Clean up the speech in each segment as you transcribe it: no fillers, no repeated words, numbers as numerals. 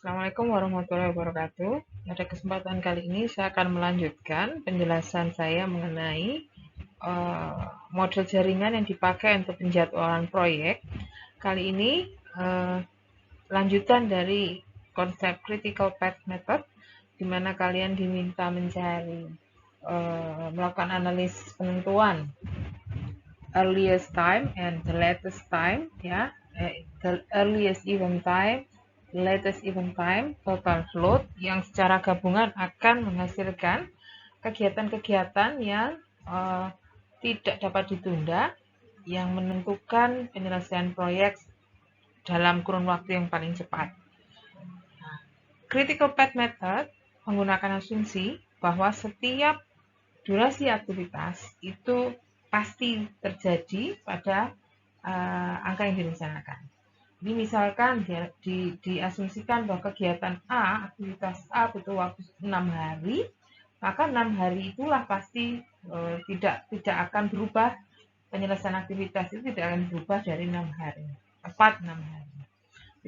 Assalamualaikum warahmatullahi wabarakatuh. Pada kesempatan kali ini saya akan melanjutkan penjelasan saya mengenai model jaringan yang dipakai untuk penjadwalan proyek. Kali ini lanjutan dari konsep critical path method, di mana kalian diminta mencari melakukan analisis penentuan earliest time and the latest time, ya, the earliest event time, latest event time, total float yang secara gabungan akan menghasilkan kegiatan-kegiatan yang tidak dapat ditunda, yang menentukan penyelesaian proyek dalam kurun waktu yang paling cepat. Critical path method menggunakan asumsi bahwa setiap durasi aktivitas itu pasti terjadi pada angka yang direncanakan. Ini misalkan diasumsikan bahwa kegiatan A, aktivitas A butuh waktu 6 hari, maka 6 hari itulah pasti tidak akan berubah, penyelesaian aktivitas itu tidak akan berubah dari 6 hari, tepat 6 hari.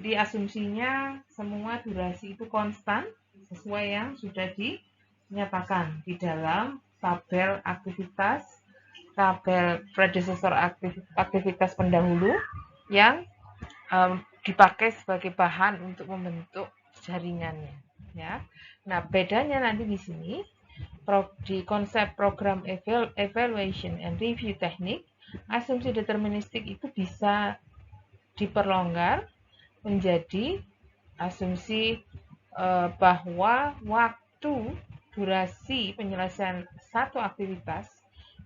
Jadi asumsinya semua durasi itu konstan sesuai yang sudah dinyatakan di dalam tabel aktivitas, tabel predecessor aktivitas pendahulu yang dipakai sebagai bahan untuk membentuk jaringannya, ya. Nah, bedanya nanti di sini di konsep program evaluation and review teknik, asumsi deterministik itu bisa diperlonggar menjadi asumsi bahwa waktu durasi penyelesaian satu aktivitas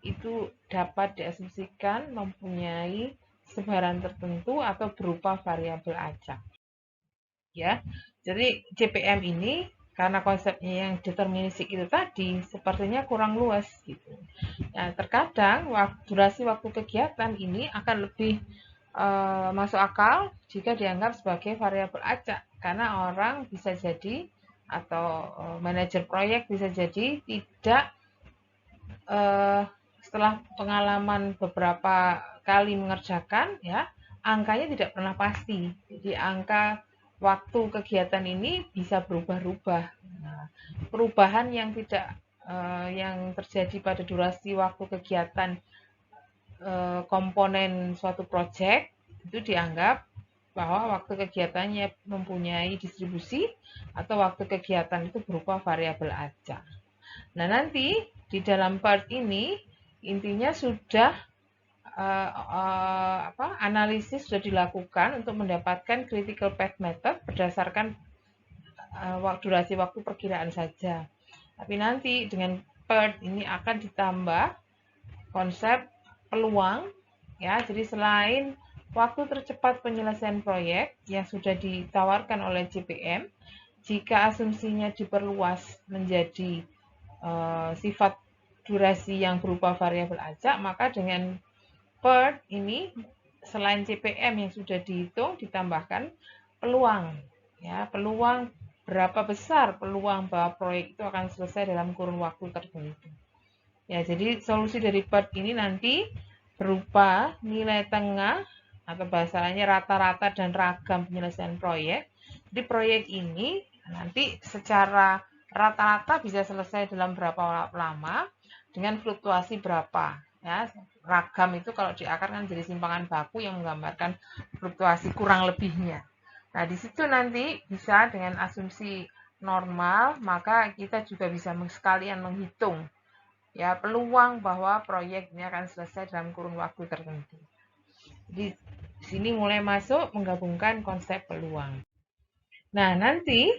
itu dapat diasumsikan mempunyai sebaran tertentu atau berupa variabel acak. Ya, jadi CPM ini karena konsepnya yang deterministik itu tadi sepertinya kurang luas gitu. Nah, terkadang durasi waktu kegiatan ini akan lebih masuk akal jika dianggap sebagai variabel acak, karena orang bisa jadi atau manajer proyek bisa jadi tidak setelah pengalaman beberapa kali mengerjakan, ya, angkanya tidak pernah pasti. Jadi angka waktu kegiatan ini bisa berubah-ubah. Nah, perubahan yang tidak yang terjadi pada durasi waktu kegiatan komponen suatu proyek itu dianggap bahwa waktu kegiatannya mempunyai distribusi atau waktu kegiatan itu berupa variabel acak. Nah, nanti di dalam part ini intinya sudah analisis sudah dilakukan untuk mendapatkan critical path method berdasarkan durasi waktu perkiraan saja. Tapi nanti dengan part ini akan ditambah konsep peluang, ya. Jadi selain waktu tercepat penyelesaian proyek yang sudah ditawarkan oleh CPM, jika asumsinya diperluas menjadi sifat durasi yang berupa variabel acak, maka dengan PERT ini selain CPM yang sudah dihitung ditambahkan peluang, ya, peluang berapa besar peluang bahwa proyek itu akan selesai dalam kurun waktu tertentu. Ya, jadi solusi dari PERT ini nanti berupa nilai tengah atau bahasanya rata-rata dan ragam penyelesaian proyek. Jadi proyek ini nanti secara rata-rata bisa selesai dalam berapa lama dengan fluktuasi berapa, ya. Ragam itu kalau di akar kan jadi simpangan baku yang menggambarkan fluktuasi kurang lebihnya. Nah, di situ nanti bisa dengan asumsi normal, maka kita juga bisa sekalian menghitung, ya, peluang bahwa proyek ini akan selesai dalam kurun waktu tertentu. Jadi di sini mulai masuk menggabungkan konsep peluang. Nah, nanti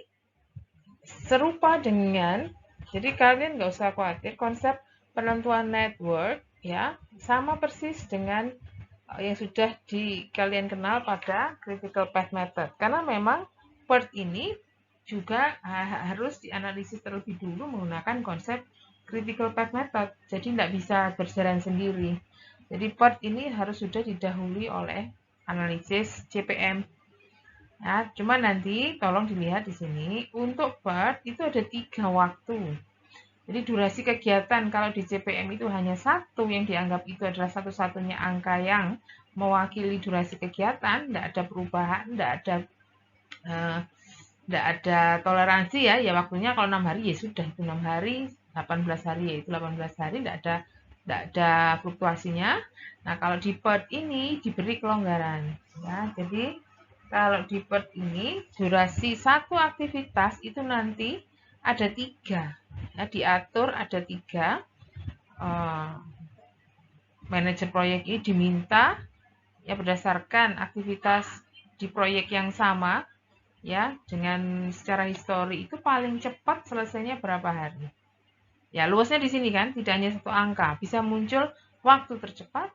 serupa dengan, jadi kalian nggak usah khawatir, konsep penentuan network, ya, sama persis dengan yang sudah kalian kenal pada critical path method. Karena memang PERT ini juga harus dianalisis terlebih dulu menggunakan konsep critical path method. Jadi tidak bisa berjalan sendiri. Jadi PERT ini harus sudah didahului oleh analisis CPM. Ya, cuma nanti tolong dilihat di sini untuk PERT itu ada 3 waktu. Jadi durasi kegiatan kalau di CPM itu hanya satu yang dianggap itu adalah satu-satunya angka yang mewakili durasi kegiatan, tidak ada perubahan, tidak Tidak ada toleransi ya, ya waktunya kalau 6 hari ya sudah itu 6 hari, 18 hari ya itu 18 hari, tidak ada fluktuasinya. Nah kalau di PERT ini diberi kelonggaran ya, jadi kalau di PERT ini durasi satu aktivitas itu nanti ada 3 ya, diatur ada 3. Manajer proyek ini diminta ya berdasarkan aktivitas di proyek yang sama ya, dengan secara histori itu paling cepat selesainya berapa hari. Ya, luasnya di sini kan tidak hanya satu angka, bisa muncul waktu tercepat,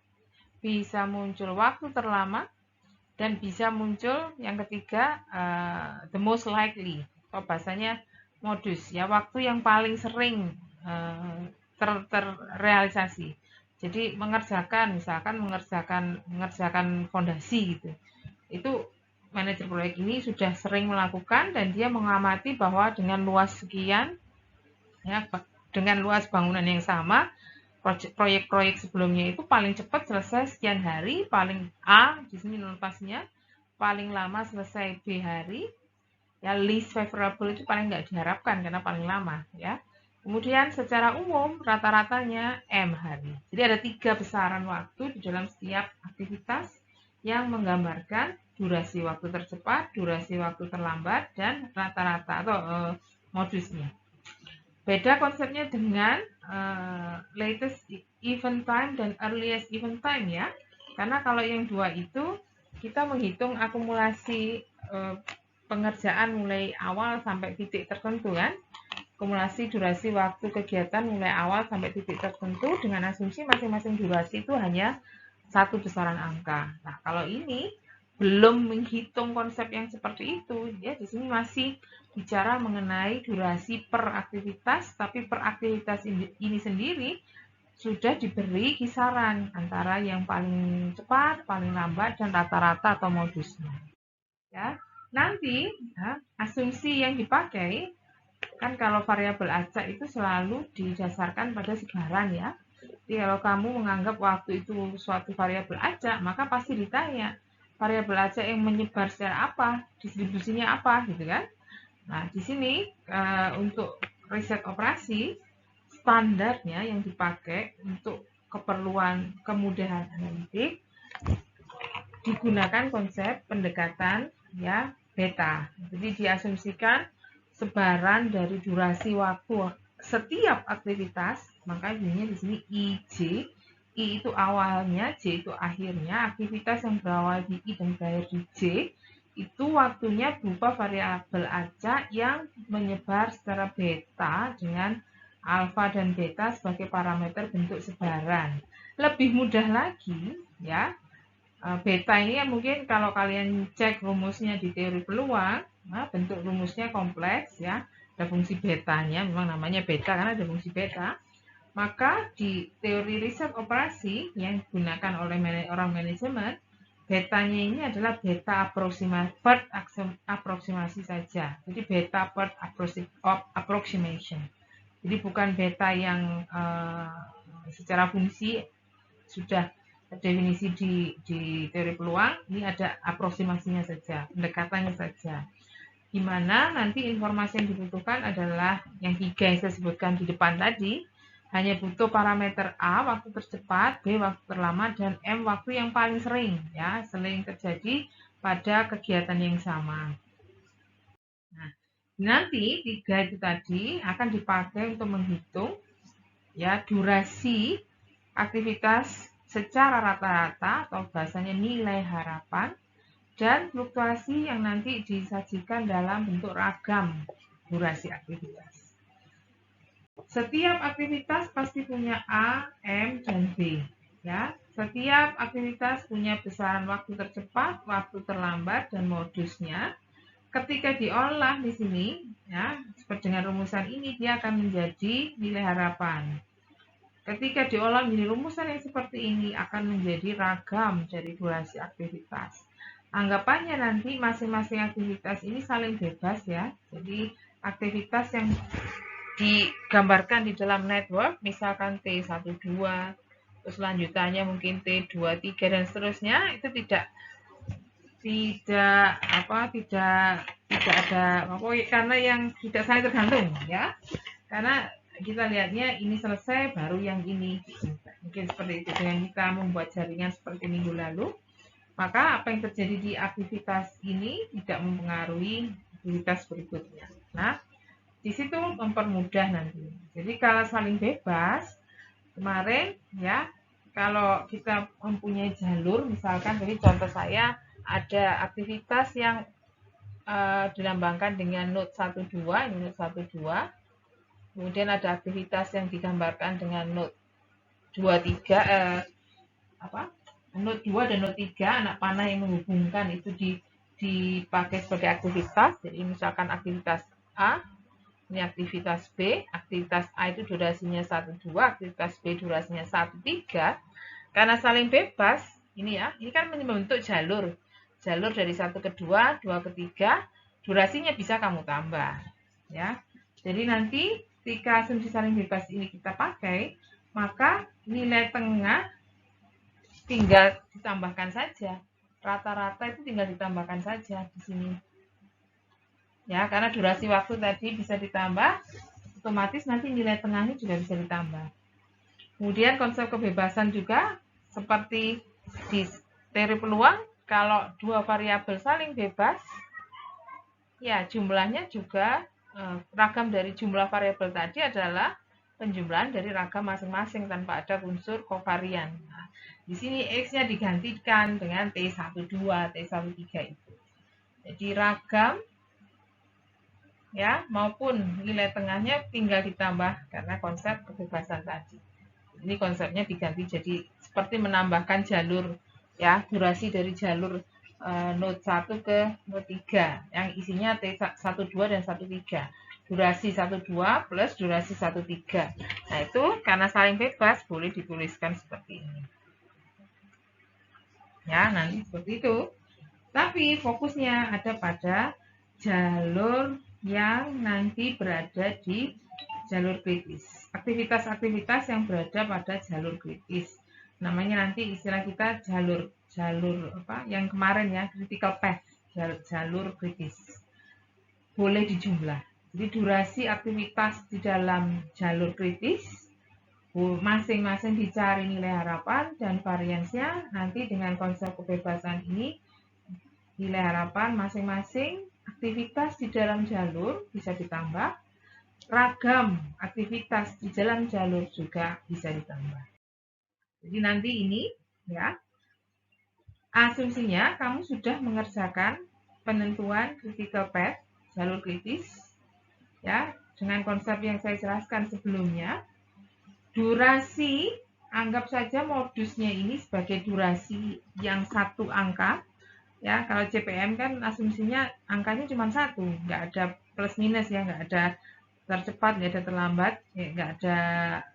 bisa muncul waktu terlama, dan bisa muncul yang ketiga the most likely atau bahasanya modus ya, waktu yang paling sering terrealisasi. Jadi misalkan mengerjakan fondasi gitu. Itu manajer proyek ini sudah sering melakukan dan dia mengamati bahwa dengan luas sekian ya, dengan luas bangunan yang sama, proyek-proyek sebelumnya itu paling cepat selesai sekian hari, paling A di sini notasinya, paling lama selesai B hari, ya least favorable itu paling nggak diharapkan karena paling lama ya. Kemudian secara umum rata-ratanya M hari. Jadi ada 3 besaran waktu di dalam setiap aktivitas yang menggambarkan durasi waktu tercepat, durasi waktu terlambat, dan rata-rata atau modusnya. Beda konsepnya dengan latest event time dan earliest event time ya. Karena kalau yang dua itu kita menghitung akumulasi pengerjaan mulai awal sampai titik tertentu kan. Akumulasi durasi waktu kegiatan mulai awal sampai titik tertentu dengan asumsi masing-masing durasi itu hanya satu besaran angka. Nah, kalau ini belum menghitung konsep yang seperti itu, ya di sini masih bicara mengenai durasi per aktivitas, tapi per aktivitas ini sendiri sudah diberi kisaran antara yang paling cepat, paling lambat, dan rata-rata atau modusnya. Ya, nanti ya, asumsi yang dipakai kan kalau variabel acak itu selalu didasarkan pada sebaran ya. Jadi kalau kamu menganggap waktu itu suatu variabel acak, maka pasti ditanya variabel acak yang menyebar secara apa, distribusinya apa, gitu kan? Nah, di sini untuk riset operasi standarnya yang dipakai untuk keperluan kemudahan analitik digunakan konsep pendekatan ya beta. Jadi diasumsikan sebaran dari durasi waktu setiap aktivitas, maka bunyinya di sini IJ. I itu awalnya, J itu akhirnya. Aktivitas yang berawal di I dan berakhir di J itu waktunya berupa variabel acak yang menyebar secara beta dengan alfa dan beta sebagai parameter bentuk sebaran. Lebih mudah lagi ya, beta ini ya mungkin kalau kalian cek rumusnya di teori peluang, nah bentuk rumusnya kompleks ya, ada fungsi betanya, memang namanya beta karena ada fungsi beta. Maka di teori riset operasi yang digunakan oleh orang manajemen, betanya ini adalah beta aproksimasi saja. Jadi beta PERT approximation. Jadi bukan beta yang secara fungsi sudah definisi di teori peluang, ini ada aproksimasinya saja, pendekatannya saja. Di mana nanti informasi yang dibutuhkan adalah yang 3 yang saya sebutkan di depan tadi, hanya butuh parameter A waktu tercepat, B waktu terlama, dan M waktu yang paling sering ya, sering terjadi pada kegiatan yang sama. Nah, nanti 3 itu tadi akan dipakai untuk menghitung ya durasi aktivitas secara rata-rata atau bahasanya nilai harapan dan fluktuasi yang nanti disajikan dalam bentuk ragam durasi aktivitas. Setiap aktivitas pasti punya A, M, dan B. Ya, setiap aktivitas punya besaran waktu tercepat, waktu terlambat, dan modusnya. Ketika diolah di sini, ya, seperti dengan rumusan ini, dia akan menjadi nilai harapan. Ketika diolah menjadi rumusan yang seperti ini, akan menjadi ragam dari durasi aktivitas. Anggapannya nanti masing-masing aktivitas ini saling bebas ya. Jadi aktivitas yang digambarkan di dalam network, misalkan T12, terus lanjutannya mungkin T23 dan seterusnya, itu tidak tidak ada karena yang tidak saling tergantung ya. Karena kita lihatnya ini selesai baru yang ini. Mungkin seperti itu dengan kita membuat jaringan seperti minggu lalu. Maka apa yang terjadi di aktivitas ini tidak mempengaruhi aktivitas berikutnya. Nah, di situ mempermudah nanti. Jadi kalau saling bebas, kemarin ya, kalau kita mempunyai jalur, misalkan jadi contoh saya ada aktivitas yang dilambangkan dengan note 12, ini note 12. Kemudian ada aktivitas yang digambarkan dengan note 23, note 2 dan note 3, anak panah yang menghubungkan itu dipakai sebagai aktivitas. Jadi misalkan aktivitas A, ini aktivitas B, aktivitas A itu durasinya 1, 2, aktivitas B durasinya 1, 3. Karena saling bebas, ini ya, ini kan membentuk jalur. Jalur dari 1 ke 2, 2 ke 3, durasinya bisa kamu tambah. Ya. Jadi nanti ketika asumsi saling bebas ini kita pakai, maka nilai tengah tinggal ditambahkan saja. Rata-rata itu tinggal ditambahkan saja di sini. Ya, karena durasi waktu tadi bisa ditambah, otomatis nanti nilai tengahnya juga bisa ditambah. Kemudian konsep kebebasan juga seperti di teori peluang, kalau dua variabel saling bebas, ya jumlahnya juga ragam dari jumlah variabel tadi adalah penjumlahan dari ragam masing-masing tanpa ada unsur kovarian. Nah, di sini X-nya digantikan dengan T12, T13 itu. Jadi ragam ya maupun nilai tengahnya tinggal ditambah karena konsep kebebasan tadi. Ini konsepnya diganti jadi seperti menambahkan jalur ya, durasi dari jalur note 1 ke note 3 yang isinya T12 dan 13. Durasi 12 plus durasi 13. Nah, itu karena saling bebas boleh dituliskan seperti ini. Ya, nanti seperti itu. Tapi fokusnya ada pada jalur yang nanti berada di jalur kritis. Aktivitas-aktivitas yang berada pada jalur kritis. Namanya nanti istilah kita jalur yang kemarin ya, critical path, jalur kritis. Boleh dijumlah. Jadi durasi aktivitas di dalam jalur kritis masing-masing dicari nilai harapan dan variansnya. Nanti dengan konsep kebebasan ini nilai harapan masing-masing aktivitas di dalam jalur bisa ditambah, ragam aktivitas di dalam jalur juga bisa ditambah. Jadi nanti ini ya, asumsinya kamu sudah mengerjakan penentuan critical path, jalur kritis ya, dengan konsep yang saya jelaskan sebelumnya. Durasi, anggap saja modusnya ini sebagai durasi yang satu angka. Ya, kalau CPM kan asumsinya angkanya cuma satu, nggak ada plus minus ya, nggak ada tercepat, nggak ada terlambat, ya, nggak ada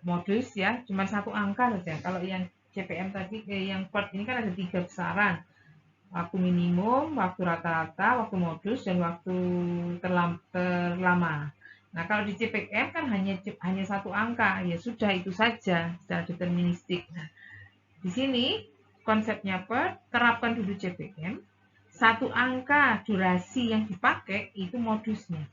modus ya, cuma satu angka saja. Kalau yang CPM tadi, yang PERT ini kan ada 3 besaran, waktu minimum, waktu rata-rata, waktu modus, dan waktu terlama. Nah, kalau di CPM kan hanya satu angka, ya sudah itu saja secara deterministik. Nah, di sini konsepnya terapkan dulu CPM, satu angka durasi yang dipakai itu modusnya.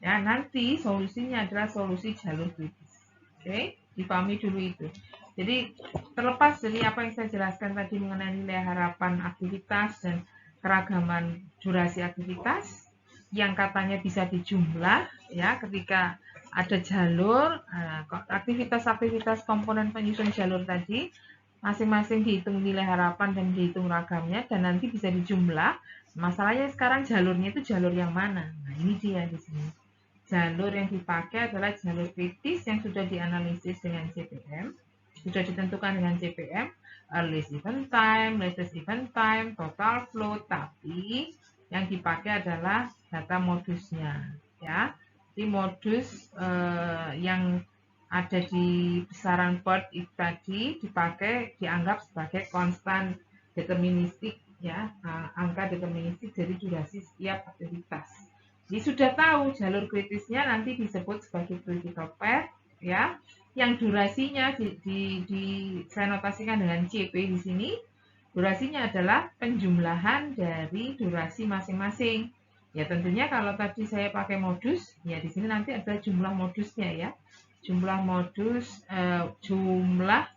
Ya, nanti solusinya adalah solusi jalur kritis. Oke, dipahami dulu itu. Jadi terlepas dari apa yang saya jelaskan tadi mengenai nilai harapan aktivitas dan keragaman durasi aktivitas, yang katanya bisa dijumlah ya ketika ada jalur, aktivitas-aktivitas komponen penyusun jalur tadi masing-masing dihitung nilai harapan dan dihitung ragamnya dan nanti bisa dijumlah. Masalahnya sekarang jalurnya itu jalur yang mana? Nah, ini dia di sini. Jalur yang dipakai adalah jalur kritis yang sudah dianalisis dengan CPM, sudah ditentukan dengan CPM, earliest event time, latest event time, total flow, tapi yang dipakai adalah data modusnya ya. Di modus yang ada di besaran PERT itu tadi dipakai, dianggap sebagai konstan deterministik ya, angka deterministik dari durasi setiap aktivitas. Jadi sudah tahu jalur kritisnya nanti disebut sebagai critical path ya, yang durasinya saya notasikan dengan CP di sini. Durasinya adalah penjumlahan dari durasi masing-masing. Ya tentunya kalau tadi saya pakai modus, ya di sini nanti ada jumlah modusnya ya. Jumlah modus, jumlah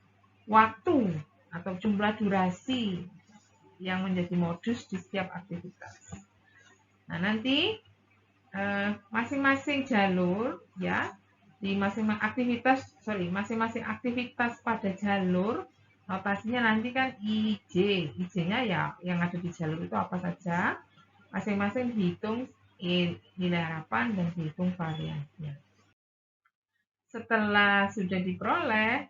waktu atau jumlah durasi yang menjadi modus di setiap aktivitas. Nah, nanti masing-masing jalur ya, di masing-masing aktivitas pada jalur notasinya nanti kan IJ. IJ-nya ya yang ada di jalur itu apa saja, masing-masing dihitung nilai harapan dan dihitung variannya. Setelah sudah diperoleh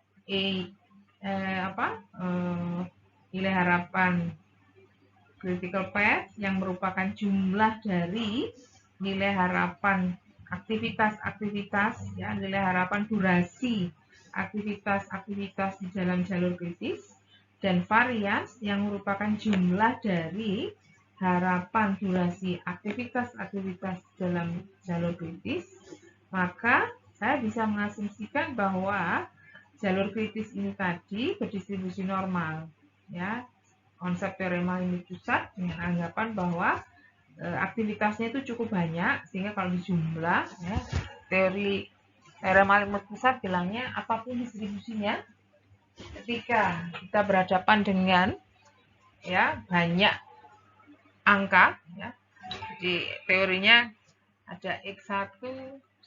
nilai harapan critical path yang merupakan jumlah dari nilai harapan aktivitas-aktivitas ya, nilai harapan durasi aktivitas-aktivitas di dalam jalur kritis, dan varians yang merupakan jumlah dari harapan durasi aktivitas-aktivitas dalam jalur kritis, maka saya bisa mengasumsikan bahwa jalur kritis ini tadi berdistribusi normal ya. Konsep teorema limit pusat dengan anggapan bahwa aktivitasnya itu cukup banyak sehingga kalau dijumlah ya, teorema limit pusat bilangnya apapun distribusinya, ketika kita berhadapan dengan ya banyak angka ya, di teorinya ada x1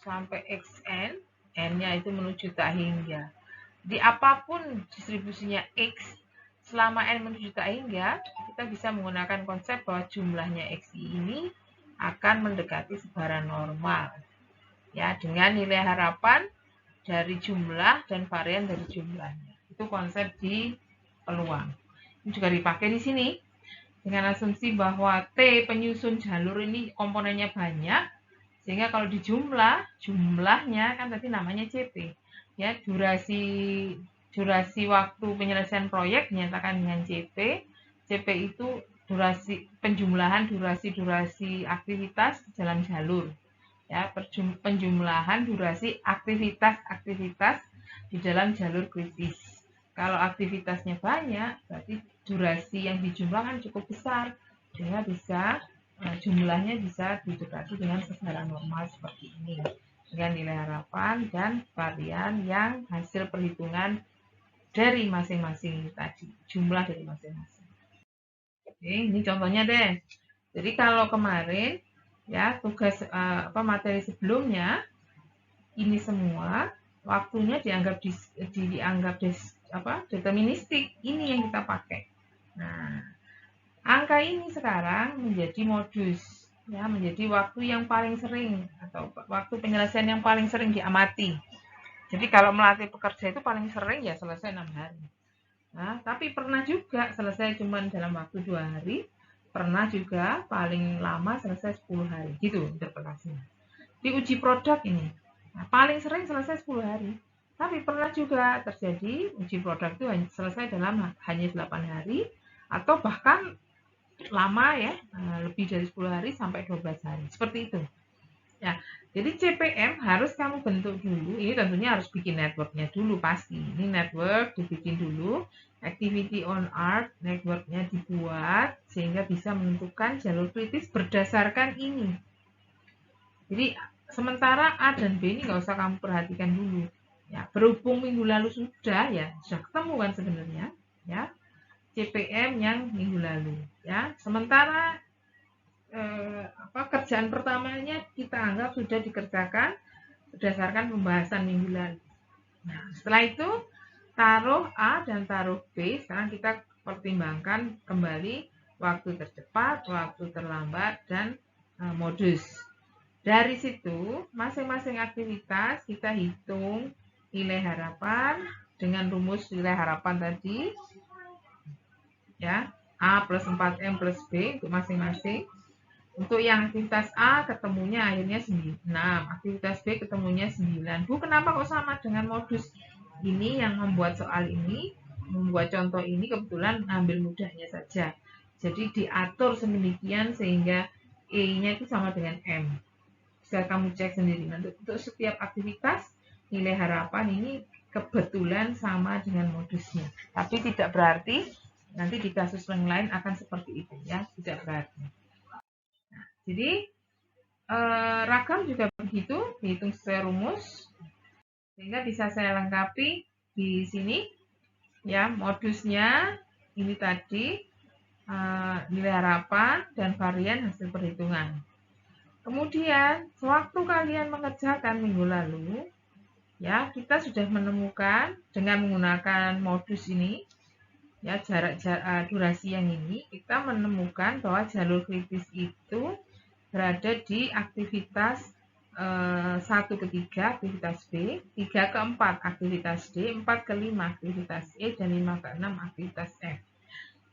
sampai xn, n-nya itu menuju tak hingga. Di apapun distribusinya x selama n menuju tak hingga, kita bisa menggunakan konsep bahwa jumlahnya xi ini akan mendekati sebaran normal ya, dengan nilai harapan dari jumlah dan varian dari jumlahnya. Itu konsep di peluang. Ini juga dipakai di sini dengan asumsi bahwa T penyusun jalur ini komponennya banyak, sehingga kalau dijumlah, jumlahnya kan tadi namanya CP. Ya, durasi waktu penyelesaian proyek dinyatakan dengan CP. CP itu penjumlahan durasi aktivitas dalam jalur. Ya, penjumlahan durasi aktivitas di dalam jalur kritis. Kalau aktivitasnya banyak, berarti durasi yang dijumlahkan cukup besar, sehingga jumlahnya bisa didekati dengan sebaran normal seperti ini, dengan nilai harapan dan varian yang hasil perhitungan dari masing-masing tadi, jumlah dari masing-masing. Oke, ini contohnya deh. Jadi kalau kemarin ya tugas materi sebelumnya ini semua waktunya dianggap deterministik, ini yang kita pakai. Nah, angka ini sekarang menjadi modus ya, menjadi waktu yang paling sering atau waktu penyelesaian yang paling sering diamati. Jadi kalau melatih pekerja itu paling sering ya selesai 6 hari. Nah, tapi pernah juga selesai cuma dalam waktu 2 hari, pernah juga paling lama selesai 10 hari. Gitu interpretasinya. Di uji produk ini, nah, paling sering selesai 10 hari. Tapi pernah juga terjadi uji produk itu selesai dalam hanya 8 hari, atau bahkan lama ya, lebih dari 10 hari sampai 12 hari. Seperti itu. Ya, jadi CPM harus kamu bentuk dulu. Ini tentunya harus bikin networknya dulu pasti. Ini network dibikin dulu. Activity on art networknya dibuat sehingga bisa menentukan jalur kritis berdasarkan ini. Jadi sementara A dan B ini nggak usah kamu perhatikan dulu. Ya, berhubung minggu lalu sudah ketemu kan sebenarnya. Ya, CPM yang minggu lalu. Ya, sementara kerjaan pertamanya kita anggap sudah dikerjakan berdasarkan pembahasan minggu lalu. Nah, setelah itu taruh A dan taruh B. Sekarang kita pertimbangkan kembali waktu tercepat, waktu terlambat, dan modus. Dari situ, masing-masing aktivitas kita hitung nilai harapan dengan rumus nilai harapan tadi. Ya, A plus 4M plus B untuk masing-masing. Untuk yang aktivitas A ketemunya akhirnya 6, aktivitas B ketemunya 9. Bu, kenapa kok sama dengan modus? Ini yang membuat soal ini, membuat contoh ini kebetulan ambil mudahnya saja. Jadi diatur sedemikian sehingga E-nya itu sama dengan M. Bisa kamu cek sendiri. Nah, untuk setiap aktivitas, nilai harapan ini kebetulan sama dengan modusnya. Tapi tidak berarti nanti di kasus yang lain akan seperti itu ya, tidak berarti. Jadi Ragam juga begitu, dihitung sesuai rumus, sehingga bisa saya lengkapi di sini. Ya, modusnya ini tadi, nilai harapan dan varian hasil perhitungan. Kemudian, sewaktu kalian mengerjakan minggu lalu, ya, kita sudah menemukan dengan menggunakan modus ini, ya, durasi yang ini, kita menemukan bahwa jalur kritis itu berada di aktivitas 1 ke 3 aktivitas B, 3 ke 4 aktivitas D, 4 ke 5 aktivitas E, dan 5 ke 6 aktivitas F.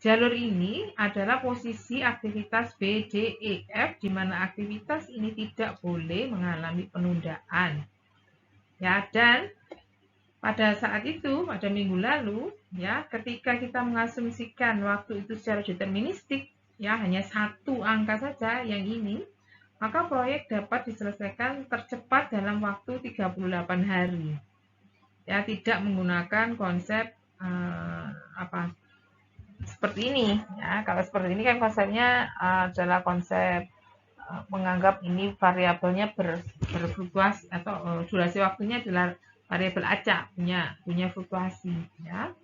Jalur ini adalah posisi aktivitas B, D, E, F, di mana aktivitas ini tidak boleh mengalami penundaan. Ya, dan pada saat itu, pada minggu lalu, ya, ketika kita mengasumsikan waktu itu secara deterministik, ya, hanya satu angka saja yang ini, maka proyek dapat diselesaikan tercepat dalam waktu 38 hari. Ya, tidak menggunakan konsep seperti ini. Ya, kalau seperti ini kan konsepnya adalah konsep menganggap ini variabelnya berfluktuasi atau durasi waktunya adalah variabel acak, punya fluktuasi. Ya.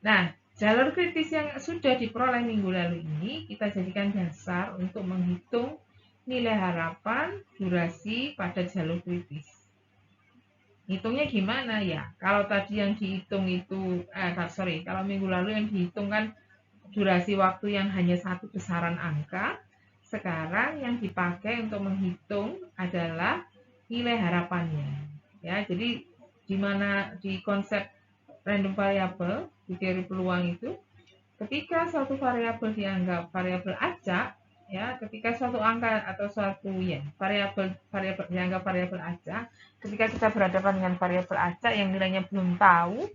Nah, jalur kritis yang sudah diperoleh minggu lalu ini kita jadikan dasar untuk menghitung nilai harapan durasi pada jalur kritis. Hitungnya gimana ya? Kalau tadi yang dihitung itu, kalau minggu lalu yang dihitung kan durasi waktu yang hanya satu besaran angka, sekarang yang dipakai untuk menghitung adalah nilai harapannya. Ya, jadi di mana di konsep random variable di teori peluang itu, ketika suatu variabel dianggap variabel acak, ya, ketika suatu angka atau suatu variabel dianggap variabel acak, ketika kita berhadapan dengan variabel acak yang nilainya belum tahu,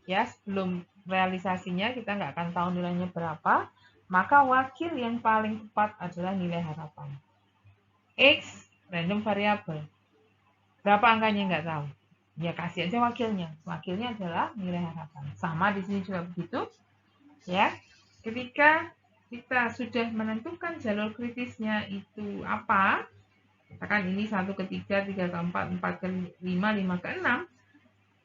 ya, sebelum realisasinya kita nggak akan tahu nilainya berapa, maka wakil yang paling tepat adalah nilai harapan. X random variable, berapa angkanya nggak tahu, ya kasih aja wakilnya. Wakilnya adalah nilai harapan. Sama di sini juga begitu. Ya, ketika kita sudah menentukan jalur kritisnya itu apa, katakan ini 1 ke 3, 3 ke 4, 4 ke 5, 5 ke 6,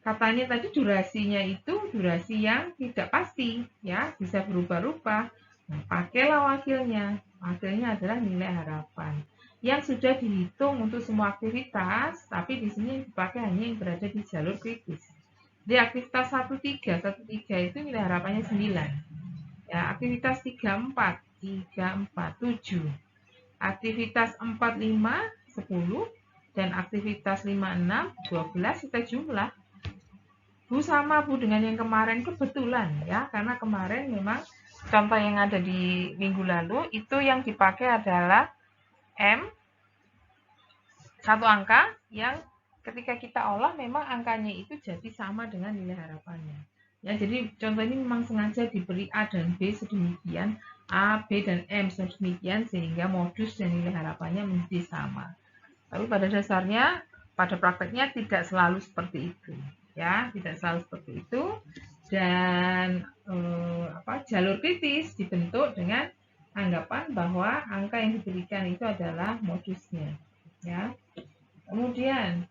katanya tadi durasinya itu durasi yang tidak pasti, ya, bisa berubah-ubah. Nah, pakailah wakilnya. Wakilnya adalah nilai harapan yang sudah dihitung untuk semua aktivitas, tapi di sini yang dipakai hanya yang berada di jalur kritis. Di aktivitas 13, 13 itu nilai harapannya 9. Ya, aktivitas 34, 7. Aktivitas 45, 10. Dan aktivitas 56, 12 kita jumlah. Bu sama Bu dengan yang kemarin kebetulan ya, karena kemarin memang contoh yang ada di minggu lalu itu yang dipakai adalah M, satu angka yang ketika kita olah memang angkanya itu jadi sama dengan nilai harapannya. Ya, jadi contoh ini memang sengaja diberi A dan B sedemikian, A, B, dan M sedemikian sehingga modus dan nilai harapannya menjadi sama. Tapi pada dasarnya, pada prakteknya tidak selalu seperti itu. Ya, tidak selalu seperti itu. Dan jalur kritis dibentuk dengan anggapan bahwa angka yang diberikan itu adalah modusnya. Ya. Kemudian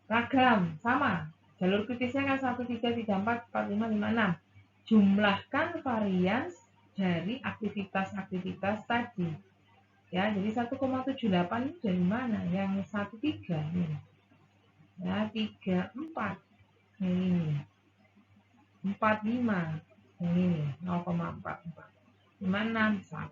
ragam sama. Jalur kritisnya kan 1, 3, 3, 4, 4, 5, 5, 6. Jumlahkan varian dari aktivitas-aktivitas tadi. Ya, jadi 1,78 ini dari mana? Yang 13 ini. Ya, 34 ini. 45 ini 0,44. 56 1.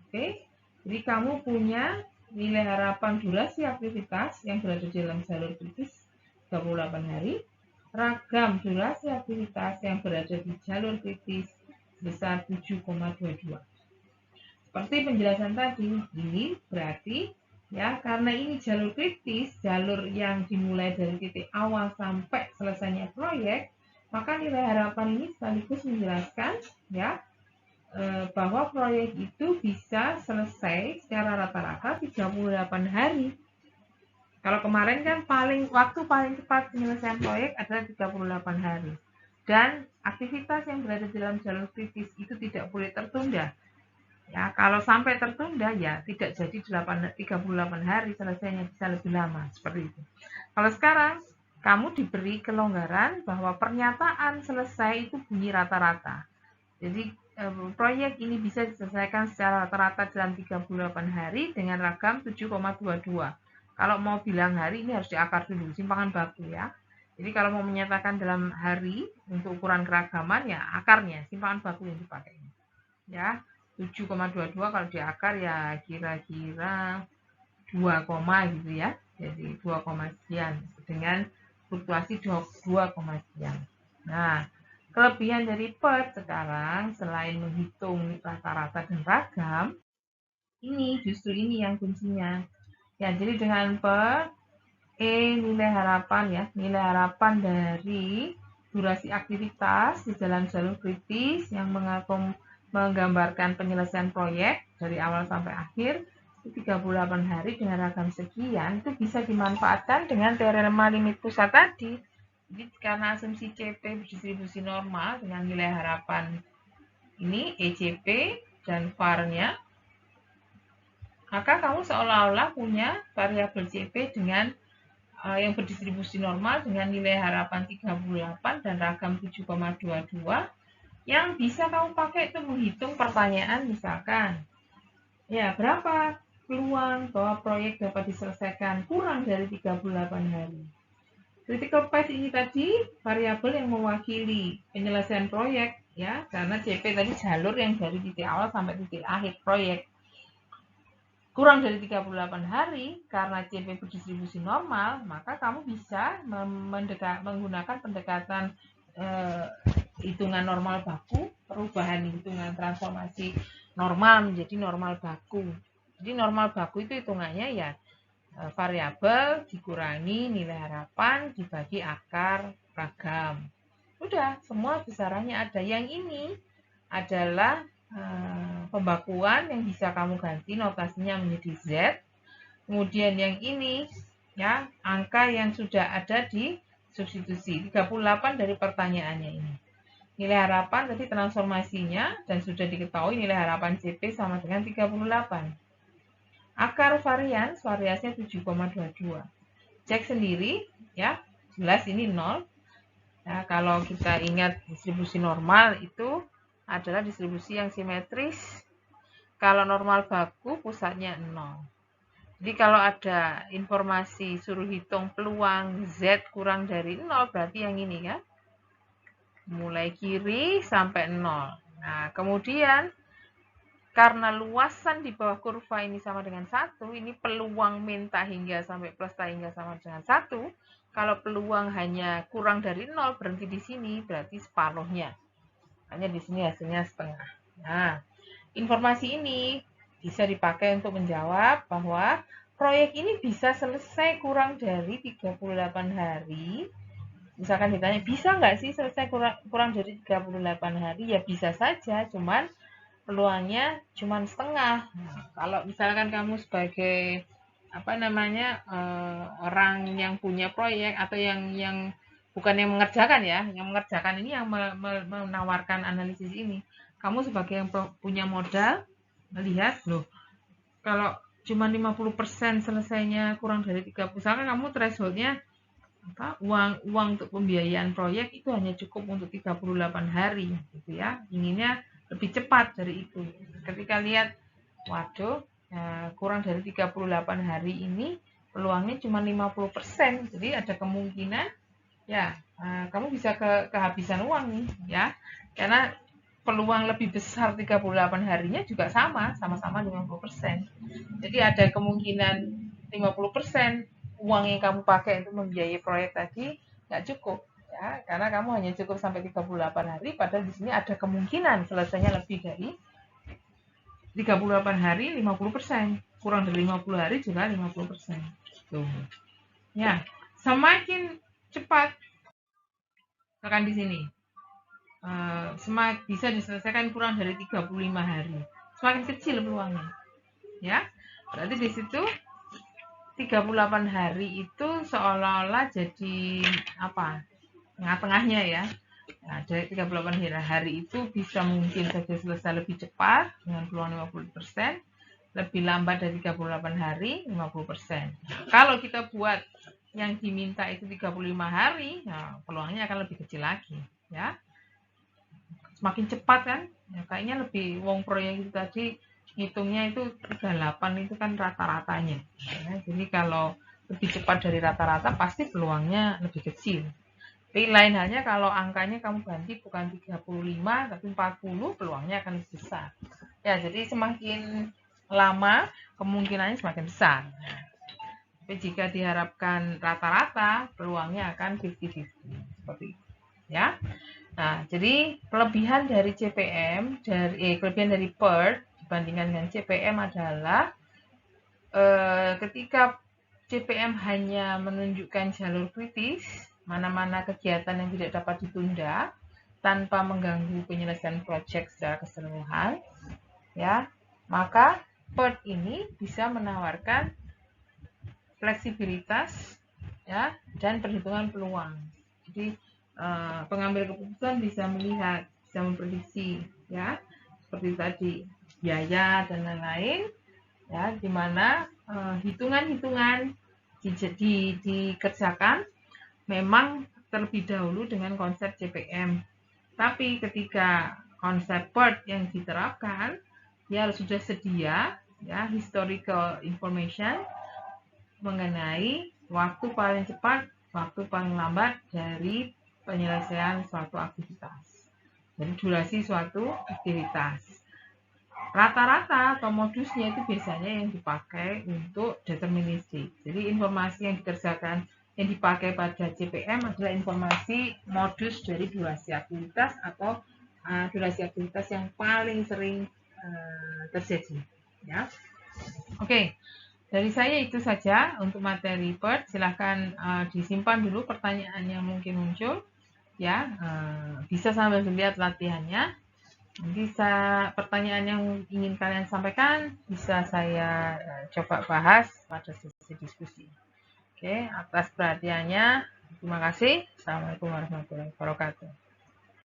Oke. Jadi kamu punya nilai harapan durasi aktivitas yang berada di dalam jalur kritis 38 hari, ragam durasi aktivitas yang berada di jalur kritis sebesar 7,22. Seperti penjelasan tadi, ini berarti ya karena ini jalur kritis, jalur yang dimulai dari titik awal sampai selesainya proyek, maka nilai harapan ini sekaligus menjelaskan ya bahwa proyek itu bisa selesai secara rata-rata 38 hari. Kalau kemarin kan waktu paling cepat penyelesaian proyek adalah 38 hari. Dan aktivitas yang berada dalam jalur kritis itu tidak boleh tertunda. Ya, kalau sampai tertunda ya tidak jadi 38 hari, selesainya bisa lebih lama, seperti itu. Kalau sekarang kamu diberi kelonggaran bahwa pernyataan selesai itu bunyi rata-rata. Jadi proyek ini bisa diselesaikan secara rata-rata dalam 38 hari dengan ragam 7,22. Kalau mau bilang hari ini harus diakar dulu, simpangan baku ya. Jadi kalau mau menyatakan dalam hari untuk ukuran keragaman ya akarnya, simpangan baku yang dipakai. Ya, 7,22 kalau diakar ya kira-kira 2, gitu ya. Jadi 2, sekian dengan fluktuasi 2, sekian. Nah, kelebihan dari PERT sekarang selain menghitung rata-rata dan ragam, justru ini yang kuncinya. Ya, jadi dengan PERT, nilai harapan ya, nilai harapan dari durasi aktivitas di dalam jalur kritis yang menggambarkan penyelesaian proyek dari awal sampai akhir 38 hari dengan ragam sekian itu bisa dimanfaatkan dengan teorema limit pusat tadi. Jadi karena asumsi CP berdistribusi normal dengan nilai harapan ini ECP dan VAR-nya, maka kamu seolah-olah punya variabel CP dengan yang berdistribusi normal dengan nilai harapan 38 dan ragam 7,22 yang bisa kamu pakai untuk menghitung pertanyaan misalkan ya berapa peluang bahwa proyek dapat diselesaikan kurang dari 38 hari. Critical path ini tadi variabel yang mewakili penyelesaian proyek ya, karena CP tadi jalur yang dari titik awal sampai titik akhir proyek. Kurang dari 38 hari karena CP berdistribusi normal, maka kamu bisa menggunakan pendekatan hitungan normal baku, perubahan hitungan transformasi normal menjadi normal baku. Jadi normal baku itu hitungannya ya variabel dikurangi nilai harapan dibagi akar ragam. Udah, semua besarannya ada. Yang ini adalah pembakuan yang bisa kamu ganti notasinya menjadi Z. Kemudian yang ini ya angka yang sudah ada di substitusi 38 dari pertanyaannya ini. Nilai harapan tadi transformasinya dan sudah diketahui nilai harapan CP sama dengan 38. Akar variasinya 7,22. Cek sendiri ya, jelas ini 0. Ya, kalau kita ingat distribusi normal itu adalah distribusi yang simetris. Kalau normal baku pusatnya 0. Jadi kalau ada informasi suruh hitung peluang Z kurang dari 0 berarti yang ini kan. Mulai kiri sampai 0. Nah, kemudian karena luasan di bawah kurva ini sama dengan 1, ini peluang min hingga sampai plus hingga sama dengan 1. Kalau peluang hanya kurang dari 0 berhenti di sini berarti separuhnya. Hanya di sini hasilnya setengah. Nah, informasi ini bisa dipakai untuk menjawab bahwa proyek ini bisa selesai kurang dari 38 hari. Misalkan ditanya, bisa nggak sih selesai kurang dari 38 hari? Ya bisa saja, cuman peluangnya cuma setengah. Nah, kalau misalkan kamu sebagai orang yang punya proyek atau yang bukan yang mengerjakan ya, yang mengerjakan ini yang menawarkan analisis ini. Kamu sebagai yang punya modal melihat loh, kalau cuma 50% selesainya kurang dari 30, misalkan kamu thresholdnya uang untuk pembiayaan proyek itu hanya cukup untuk 38 hari gitu ya, inginnya lebih cepat dari itu. Ketika lihat waduh kurang dari 38 hari ini peluangnya cuma 50%, jadi ada kemungkinan ya kamu bisa kehabisan uang nih ya, karena peluang lebih besar 38 harinya juga sama-sama 50%. Jadi ada kemungkinan 50% uang yang kamu pakai untuk membiayai proyek tadi nggak cukup ya, karena kamu hanya cukup sampai 38 hari, padahal di sini ada kemungkinan selesainya lebih dari 38 hari 50%, kurang dari 50 hari juga 50%. Tuh. Ya, semakin cepat tekan di sini. Semakin bisa diselesaikan kurang dari 35 hari. Semakin kecil peluangnya. Ya. Berarti di situ 38 hari itu seolah-olah jadi tengah-tengahnya ya. Nah, dari 38 hari itu bisa mungkin saja selesai lebih cepat dengan peluang 50%, lebih lambat dari 38 hari 50%. Kalau kita buat yang diminta itu 35 hari, nah peluangnya akan lebih kecil lagi, ya. Semakin cepat kan, ya, kayaknya lebih wong proyek itu tadi hitungnya itu 38 itu kan rata-ratanya. Ya, jadi kalau lebih cepat dari rata-rata pasti peluangnya lebih kecil. Tapi lain halnya kalau angkanya kamu ganti bukan 35 tapi 40, peluangnya akan lebih besar. Ya, jadi semakin lama kemungkinannya semakin besar. Tapi jika diharapkan rata-rata, peluangnya akan 50-50 seperti itu. Ya. Nah, jadi kelebihan dari CPM kelebihan dari PERT dibandingkan dengan CPM adalah ketika CPM hanya menunjukkan jalur kritis, mana-mana kegiatan yang tidak dapat ditunda tanpa mengganggu penyelesaian proyek secara keseluruhan, ya, maka PERT ini bisa menawarkan fleksibilitas, ya, dan perhitungan peluang. Jadi pengambil keputusan bisa melihat, bisa memprediksi, ya, seperti tadi biaya dan lain-lain, ya, di mana hitungan-hitungan dikerjakan memang terlebih dahulu dengan konsep CPM. Tapi ketika konsep PERT yang diterapkan, dia harus sudah sedia, ya, historical information mengenai waktu paling cepat, waktu paling lambat dari penyelesaian suatu aktivitas. Jadi durasi suatu aktivitas. Rata-rata atau modusnya itu biasanya yang dipakai untuk deterministik. Jadi informasi yang dikerjakan yang dipakai pada CPM adalah informasi modus dari durasi aktivitas atau durasi aktivitas yang paling sering terjadi. Ya, oke. Dari saya itu saja untuk materi PERT. Silahkan disimpan dulu pertanyaan yang mungkin muncul. Ya, bisa sambil melihat latihannya. Bisa pertanyaan yang ingin kalian sampaikan bisa saya coba bahas pada sesi diskusi. Oke, atas perhatiannya terima kasih. Assalamualaikum warahmatullahi wabarakatuh.